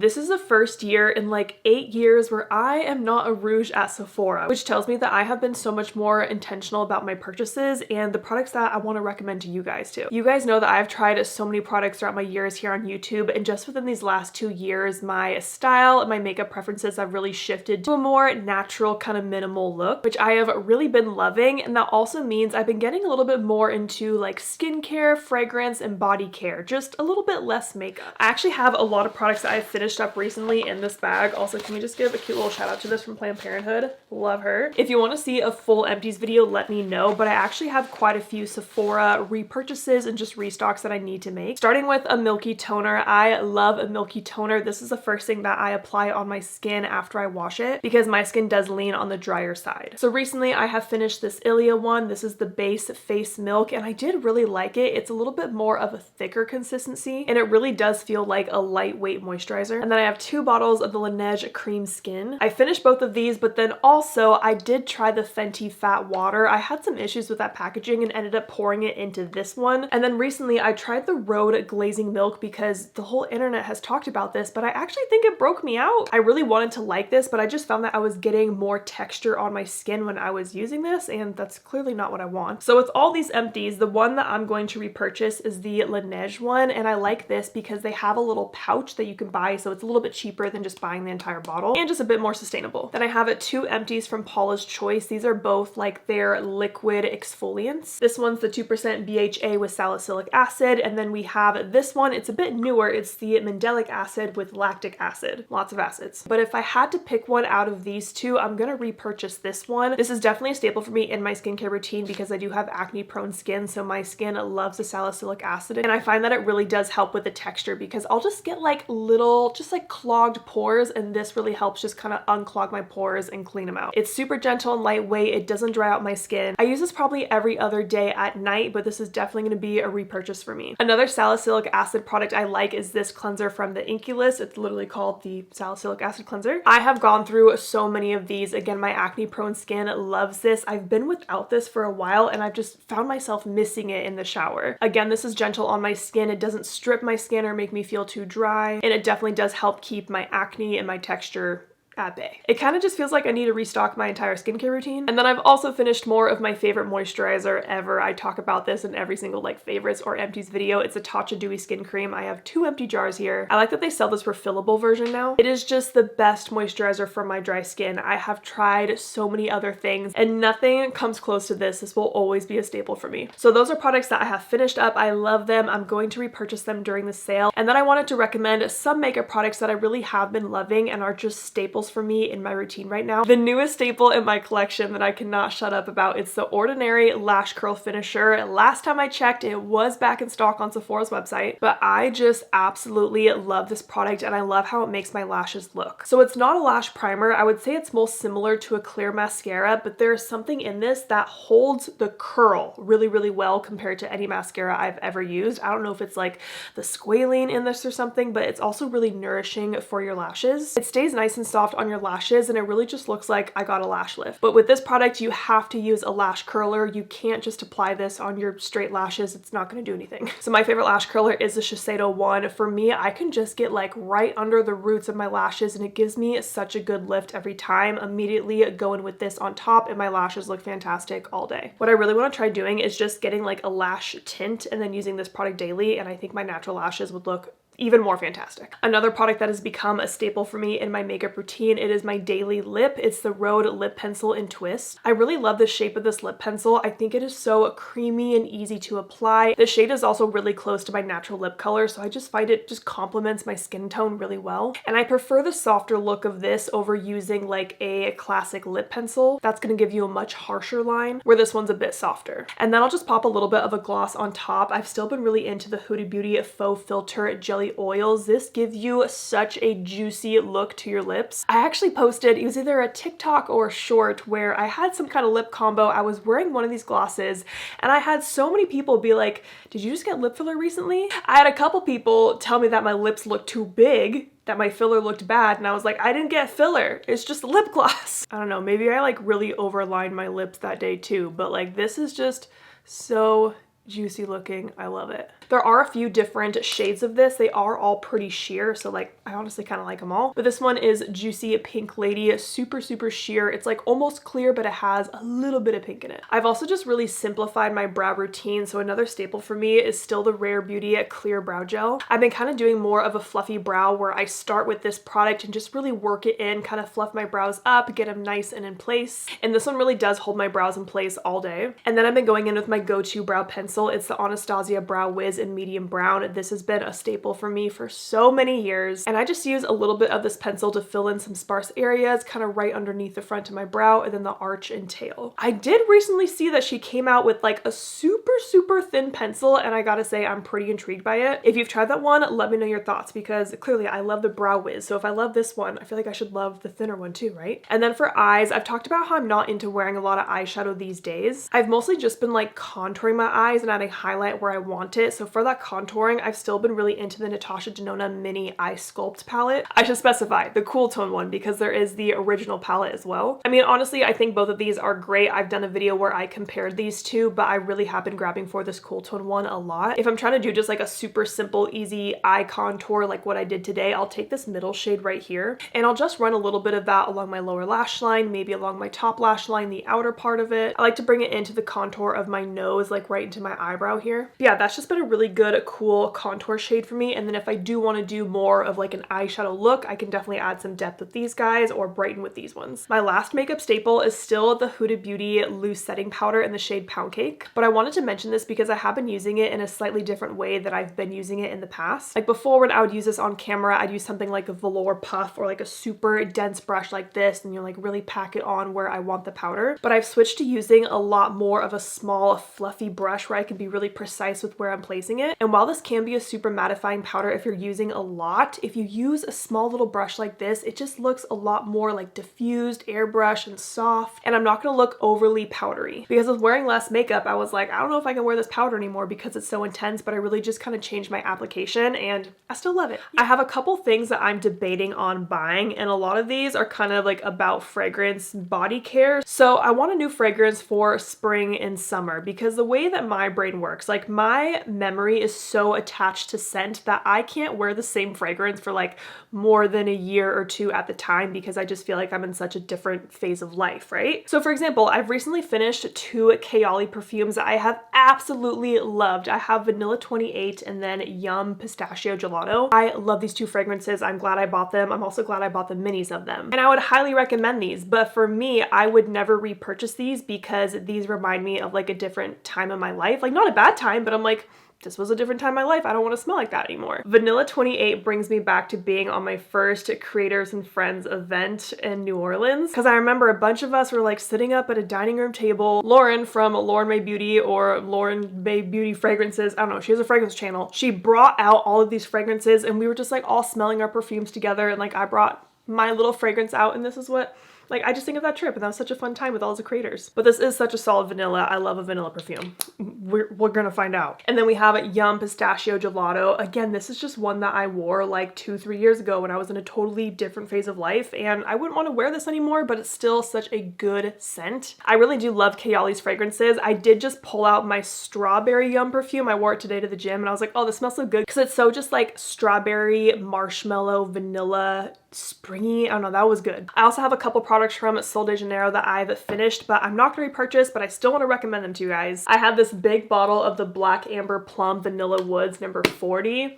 This is the first year in like 8 years where I am not a Rouge at Sephora, which tells me that I have been so much more intentional about my purchases and the products that I want to recommend to you guys too. You guys know that I've tried so many products throughout my years here on YouTube, and just within these last 2 years, my style and my makeup preferences have really shifted to a more natural kind of minimal look, which I have really been loving. And that also means I've been getting a little bit more into like skincare, fragrance, and body care, just a little bit less makeup. I actually have a lot of products that I've finished up recently in this bag. Also, can we just give a cute little shout out to this from Planned Parenthood? Love her. If you want to see a full empties video, let me know, but I actually have quite a few Sephora repurchases and just restocks that I need to make. Starting with a milky toner. I love a milky toner. This is the first thing that I apply on my skin after I wash it because my skin does lean on the drier side. So recently I have finished this Ilia one. This is the base face milk and I did really like it. It's a little bit more of a thicker consistency and it really does feel like a lightweight moisturizer. And then I have 2 bottles of the Laneige cream skin. I finished both of these, but then also I did try the Fenty Fat Water. I had some issues with that packaging and ended up pouring it into this one. And then recently I tried the Rhode glazing milk because the whole internet has talked about this, but I actually think it broke me out. I really wanted to like this, but I just found that I was getting more texture on my skin when I was using this, and that's clearly not what I want. So with all these empties, the one that I'm going to repurchase is the Laneige one, and I like this because they have a little pouch that you can buy, so it's a little bit cheaper than just buying the entire bottle and just a bit more sustainable. Then I have 2 empties from Paula's Choice. These are both like their liquid exfoliants. This one's the 2% BHA with salicylic acid, and then we have this one. It's a bit newer. It's the mandelic acid with lactic acid. Lots of acids. But if I had to pick one out of these 2, I'm gonna repurchase this one. This is definitely a staple for me in my skincare routine because I do have acne prone skin, so my skin loves the salicylic acid, and I find that it really does help with the texture because I'll just get like little, just like clogged pores, and this really helps just kind of unclog my pores and clean them out. It's super gentle and lightweight. It doesn't dry out my skin. I use this probably every other day at night, but this is definitely going to be a repurchase for me. Another salicylic acid product I like is this cleanser from the Inkey List. It's literally called the salicylic acid cleanser. I have gone through so many of these. Again, my acne prone skin loves this. I've been without this for a while and I've just found myself missing it in the shower. Again, this is gentle on my skin. It doesn't strip my skin or make me feel too dry, and it definitely does help keep my acne and my texture at bay. It kind of just feels like I need to restock my entire skincare routine. And then I've also finished more of my favorite moisturizer ever. I talk about this in every single like favorites or empties video. It's a Tatcha Dewy Skin Cream. I have 2 empty jars here. I like that they sell this refillable version now. It is just the best moisturizer for my dry skin. I have tried so many other things and nothing comes close to this. This will always be a staple for me. So those are products that I have finished up. I love them. I'm going to repurchase them during the sale. And then I wanted to recommend some makeup products that I really have been loving and are just staples for me in my routine right now. The newest staple in my collection that I cannot shut up about, it's the Ordinary Lash Curl Finisher. Last time I checked, it was back in stock on Sephora's website, but I just absolutely love this product and I love how it makes my lashes look. So it's not a lash primer. I would say it's most similar to a clear mascara, but there's something in this that holds the curl really, really well compared to any mascara I've ever used. I don't know if it's like the squalene in this or something, but it's also really nourishing for your lashes. It stays nice and soft on your lashes and it really just looks like I got a lash lift. But with this product, you have to use a lash curler. You can't just apply this on your straight lashes. It's not going to do anything. So my favorite lash curler is the Shiseido one. For me, I can just get like right under the roots of my lashes and it gives me such a good lift every time. Immediately go in with this on top and my lashes look fantastic all day. What I really want to try doing is just getting like a lash tint and then using this product daily, and I think my natural lashes would look even more fantastic. Another product that has become a staple for me in my makeup routine, it is my daily lip. It's the Rhode lip pencil in Twist. I really love the shape of this lip pencil. I think it is so creamy and easy to apply. The shade is also really close to my natural lip color, so I just find it just complements my skin tone really well. And I prefer the softer look of this over using like a classic lip pencil. That's gonna give you a much harsher line, where this one's a bit softer. And then I'll just pop a little bit of a gloss on top. I've still been really into the Huda Beauty Faux Filter Jelly Oils. This gives you such a juicy look to your lips. I actually posted, it was either a TikTok or a short, where I had some kind of lip combo. I was wearing one of these glosses and I had so many people be like, did you just get lip filler recently? I had a couple people tell me that my lips looked too big, that my filler looked bad, and I was like, I didn't get filler, it's just lip gloss. I don't know, maybe I like really overlined my lips that day too, but like this is just so juicy looking. I love it. There are a few different shades of this. They are all pretty sheer, so like I honestly kind of like them all. But this one is Juicy Pink Lady, super, super sheer. It's like almost clear, but it has a little bit of pink in it. I've also just really simplified my brow routine, so another staple for me is still the Rare Beauty Clear Brow Gel. I've been kind of doing more of a fluffy brow where I start with this product and just really work it in, kind of fluff my brows up, get them nice and in place. And this one really does hold my brows in place all day. And then I've been going in with my go-to brow pencil. It's the Anastasia Brow Wiz in medium brown. This has been a staple for me for so many years. And I just use a little bit of this pencil to fill in some sparse areas, kind of right underneath the front of my brow and then the arch and tail. I did recently see that she came out with like a super, super thin pencil, and I gotta say I'm pretty intrigued by it. If you've tried that one, let me know your thoughts, because clearly I love the Brow Wiz. So if I love this one, I feel like I should love the thinner one too, right? And then for eyes, I've talked about how I'm not into wearing a lot of eyeshadow these days. I've mostly just been like contouring my eyes and adding highlight where I want it. So for that contouring, I've still been really into the Natasha Denona Mini Eye Sculpt palette. I should specify the cool tone one because there is the original palette as well. I mean, honestly, I think both of these are great. I've done a video where I compared these two, but I really have been grabbing for this cool tone one a lot. If I'm trying to do just like a super simple, easy eye contour like what I did today, I'll take this middle shade right here and I'll just run a little bit of that along my lower lash line, maybe along my top lash line, the outer part of it. I like to bring it into the contour of my nose, like right into my eyebrow here. But yeah, that's just been a really good, cool contour shade for me. And then if I do want to do more of like an eyeshadow look, I can definitely add some depth with these guys or brighten with these ones. My last makeup staple is still the Huda Beauty loose setting powder in the shade Poundcake. But I wanted to mention this because I have been using it in a slightly different way that I've been using it in the past. Like before, when I would use this on camera, I'd use something like a velour puff or like a super dense brush like this, and you like really pack it on where I want the powder. But I've switched to using a lot more of a small fluffy brush where I can be really precise with where I'm placing it. And while this can be a super mattifying powder if you're using a lot, if you use a small little brush like this, it just looks a lot more like diffused, airbrush, and soft. And I'm not gonna look overly powdery. Because with wearing less makeup, I was like, I don't know if I can wear this powder anymore because it's so intense, but I really just kind of changed my application and I still love it. I have a couple things that I'm debating on buying, and a lot of these are kind of like about fragrance, body care. So I want a new fragrance for spring and summer because the way that my brain works, like my memory is so attached to scent that I can't wear the same fragrance for like more than a year or two at the time because I just feel like I'm in such a different phase of life, right? So for example, I've recently finished 2 Kayali perfumes that I have absolutely loved. I have Vanilla 28 and then Yum Pistachio Gelato. I love these 2 fragrances. I'm glad I bought them. I'm also glad I bought the minis of them. And I would highly recommend these, but for me, I would never repurchase these because these remind me of like a different time in my life. Like not a bad time, but I'm like, this was a different time in my life. I don't want to smell like that anymore. Vanilla 28 brings me back to being on my first Creators and Friends event in New Orleans. Because I remember a bunch of us were like sitting up at a dining room table. Lauren from Lauren May Beauty or Lauren May Beauty Fragrances, I don't know, she has a fragrance channel. She brought out all of these fragrances and we were just like all smelling our perfumes together, and like I brought my little fragrance out, and this is what, like, I just think of that trip, and that was such a fun time with all the creators. But this is such a solid vanilla. I love a vanilla perfume. We're gonna find out. And then we have Yum Pistachio Gelato. Again, this is just one that I wore like 2-3 years ago when I was in a totally different phase of life, and I wouldn't want to wear this anymore, but it's still such a good scent. I really do love Kayali's fragrances. I did just pull out my strawberry Yum perfume. I wore it today to the gym, and I was like, oh, this smells so good because it's so just like strawberry, marshmallow, vanilla, springy. I don't know, that was good. I also have a couple products from Sol de Janeiro that I've finished, but I'm not going to repurchase, but I still want to recommend them to you guys. I have this big bottle of the Black Amber Plum Vanilla Woods number 40.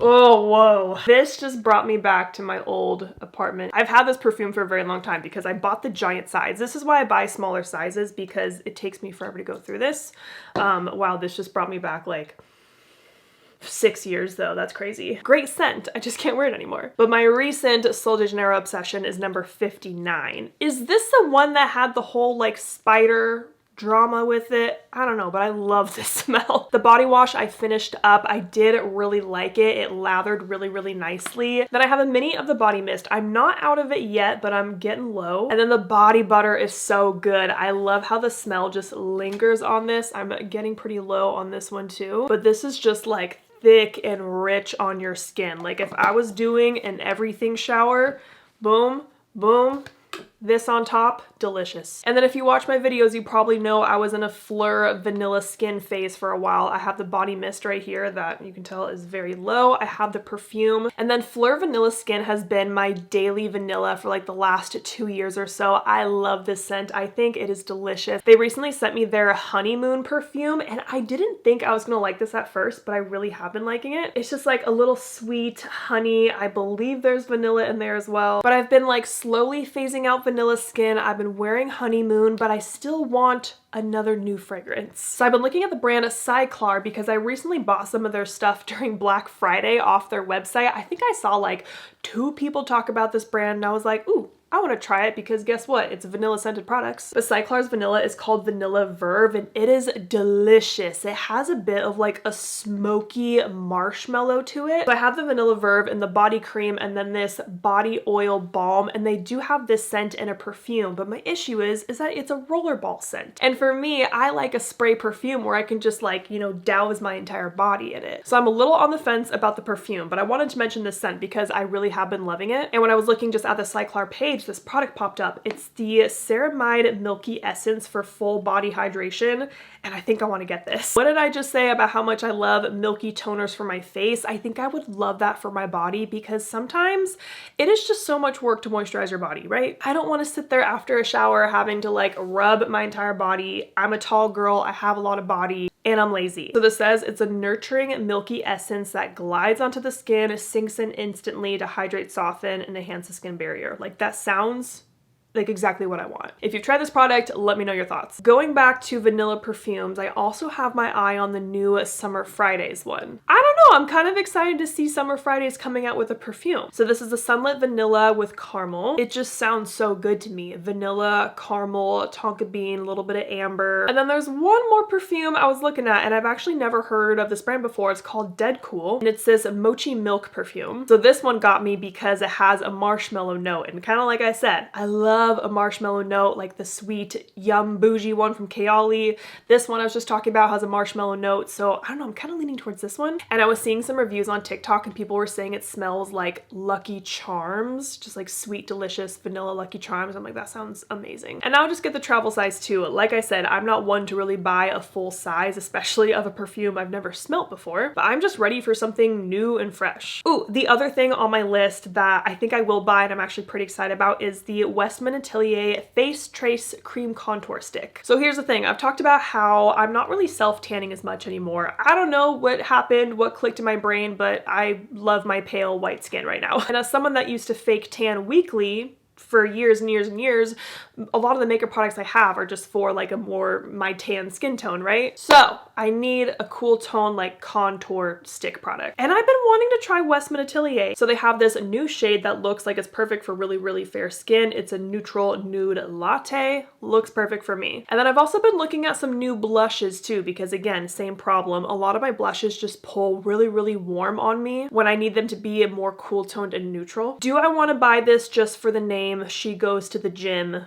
Oh, whoa. This just brought me back to my old apartment. I've had this perfume for a very long time because I bought the giant size. This is why I buy smaller sizes, because it takes me forever to go through this. Wow, this just brought me back like 6 years though. That's crazy. Great scent. I just can't wear it anymore. But my recent Sol de Janeiro obsession is number 59. Is this the one that had the whole like spider drama with it? I don't know, but I love this smell. The body wash I finished up. I did really like it. It lathered really, really nicely. Then I have a mini of the body mist. I'm not out of it yet, but I'm getting low. And then the body butter is so good. I love how the smell just lingers on this. I'm getting pretty low on this one too, but this is just like thick and rich on your skin. Like if I was doing an everything shower, boom, boom, This on top, delicious. And then if you watch my videos, you probably know I was in a Phlur vanilla skin phase for a while. I have the body mist right here that you can tell is very low. I have the perfume. And then Phlur vanilla skin has been my daily vanilla for like the last 2 years or so. I love this scent. I think it is delicious. They recently sent me their honeymoon perfume and I didn't think I was gonna like this at first, but I really have been liking it. It's just like a little sweet honey. I believe there's vanilla in there as well. But I've been like slowly phasing out vanilla skin. I've been wearing honeymoon, but I still want another new fragrance. So I've been looking at the brand Cyklar because I recently bought some of their stuff during Black Friday off their website. I think I saw like 2 people talk about this brand and I was like, ooh, I want to try it because guess what? It's vanilla scented products. But Cyklar's vanilla is called Vanilla Verve and it is delicious. It has a bit of like a smoky marshmallow to it. So I have the Vanilla Verve in the body cream and then this body oil balm, and they do have this scent in a perfume, but my issue is that it's a rollerball scent. And for me, I like a spray perfume where I can just like, you know, douse my entire body in it. So I'm a little on the fence about the perfume, but I wanted to mention this scent because I really have been loving it. And when I was looking just at the Cyklar page, this product popped up. It's the Ceramide Milky Essence for full body hydration, and I think I want to get this. What did I just say about how much I love milky toners for my face? I think I would love that for my body because sometimes it is just so much work to moisturize your body, right? I don't want to sit there after a shower having to like rub my entire body. I'm a tall girl, I have a lot of body, and I'm lazy. So this says it's a nurturing milky essence that glides onto the skin, sinks in instantly to hydrate, soften, and enhance the skin barrier. Like that sounds like exactly what I want. If you've tried this product, let me know your thoughts. Going back to vanilla perfumes, I also have my eye on the new Summer Fridays one. I don't know, I'm kind of excited to see Summer Fridays coming out with a perfume. So this is a sunlit vanilla with caramel. It just sounds so good to me. Vanilla, caramel, tonka bean, a little bit of amber. And then there's one more perfume I was looking at and I've actually never heard of this brand before. It's called Dead Cool and it's this mochi milk perfume. So this one got me because it has a marshmallow note, and kind of like I said, I love a marshmallow note, like the sweet yum bougie one from Kayali. This one I was just talking about has a marshmallow note, so I don't know, I'm kind of leaning towards this one. And I was seeing some reviews on TikTok and people were saying it smells like Lucky Charms, just like sweet delicious vanilla Lucky Charms. I'm like, that sounds amazing. And I'll just get the travel size too. Like I said, I'm not one to really buy a full size, especially of a perfume I've never smelt before, but I'm just ready for something new and fresh. Ooh, the other thing on my list that I think I will buy and I'm actually pretty excited about is the Westman Atelier Face Trace Cream Contour Stick. So here's the thing, I've talked about how I'm not really self-tanning as much anymore. I don't know what happened, what clicked in my brain, but I love my pale white skin right now. And as someone that used to fake tan weekly for years and years and years, a lot of the makeup products I have are just for like a more my tan skin tone, right? So I need a cool tone like contour stick product. And I've been wanting to try Westman Atelier. So they have this new shade that looks like it's perfect for really, really fair skin. It's a neutral nude latte. Looks perfect for me. And then I've also been looking at some new blushes too, because again, same problem. A lot of my blushes just pull really, really warm on me when I need them to be more cool toned and neutral. Do I want to buy this just for the name She Goes to the Gym?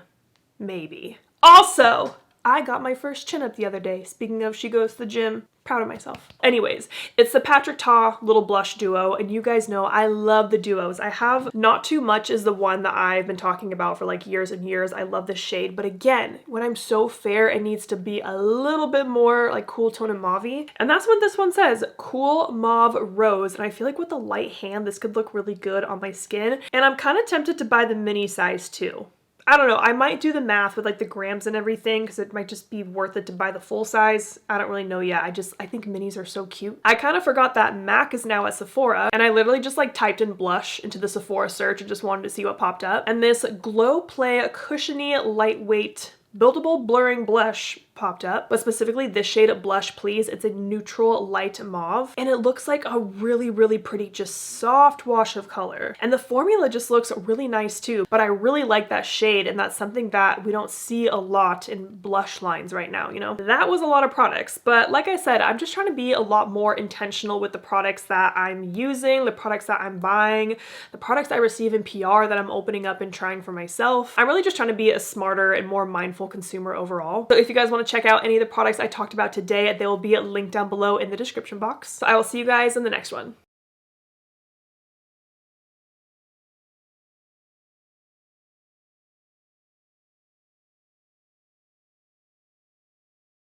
Maybe. Also, I got my first chin up the other day. Speaking of She Goes to the Gym, proud of myself. Anyways, it's the Patrick Ta Little Blush Duo, and you guys know I love the duos. I have Not Too Much is the one that I've been talking about for like years and years. I love this shade, but again, when I'm so fair, it needs to be a little bit more like cool tone and mauve-y. And that's what this one says, Cool Mauve Rose. And I feel like with a light hand, this could look really good on my skin. And I'm kind of tempted to buy the mini size too. I don't know, I might do the math with like the grams and everything because it might just be worth it to buy the full size. I don't really know yet. I think minis are so cute. I kind of forgot that MAC is now at Sephora, and I literally just like typed in blush into the Sephora search and just wanted to see what popped up. And this Glow Play cushiony lightweight buildable blurring blush popped up, but specifically this shade of Blush Please. It's a neutral light mauve and it looks like a really, really pretty, just soft wash of color. And the formula just looks really nice too, but I really like that shade, and that's something that we don't see a lot in blush lines right now, you know? That was a lot of products, but like I said, I'm just trying to be a lot more intentional with the products that I'm using, the products that I'm buying, the products I receive in PR that I'm opening up and trying for myself. I'm really just trying to be a smarter and more mindful consumer overall. So if you guys want to check out any of the products I talked about today, they will be linked down below in the description box. So I will see you guys in the next one.